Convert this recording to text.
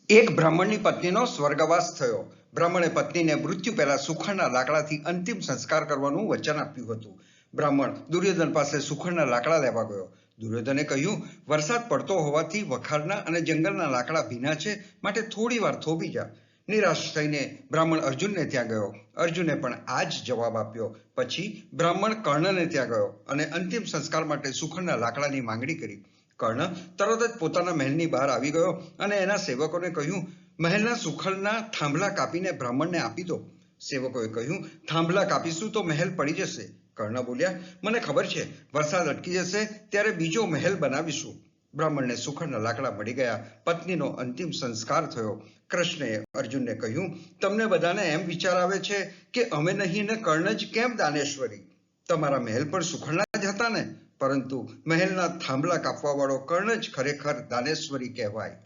એક બ્રાહ્મણની પત્નીનો સ્વર્ગવાસ થયો. બ્રાહ્મણે પત્નીને મૃત્યુ પહેલા સુખડના લાકડાથી અંતિમ સંસ્કાર કરવાનું વચન આપ્યું હતું. બ્રાહ્મણ દુર્યોધન પાસે સુખડના લાકડા લેવા ગયો. દુર્યોધને કહ્યું, વરસાદ પડતો હોવાથી વખારના અને જંગલના લાકડા ભીના છે, માટે થોડી વાર થોભી જા. નિરાશ થઈને બ્રાહ્મણ અર્જુનને ત્યાં ગયો. અર્જુને પણ આ જ જવાબ આપ્યો. પછી બ્રાહ્મણ કર્ણને ત્યાં ગયો અને અંતિમ સંસ્કાર માટે સુખડના લાકડાની માંગણી કરી. કર્ણ તરત જ પોતાના મહેલની બહાર આવી ગયો અને એના સેવકોને કહ્યું, મહેલના સુખડના થાંભલા કાપીને બ્રાહ્મણને આપી દો. સેવકોએ કહ્યું, થાંભલા કાપીશું તો મહેલ પડી જશે. કર્ણ બોલ્યા, મને ખબર છે, વરસાદ અટકી જશે ત્યારે બીજો મહેલ બનાવીશું. બ્રાહ્મણને સુખડના લાકડા મળી ગયા. પત્નીનો અંતિમ સંસ્કાર થયો. કૃષ્ણએ અર્જુનને કહ્યું, તમને બધાને એમ વિચાર આવે છે કે અમે નહીં ને કર્ણ જ કેમ દાનેશ્વરી? તમારા મહેલ પણ સુખડના જ હતા ને? પરંતુ મહેલના થાંભલા કાપવા વાળો કર્ણ જ ખરેખર દાનેશ્વરી કહેવાય.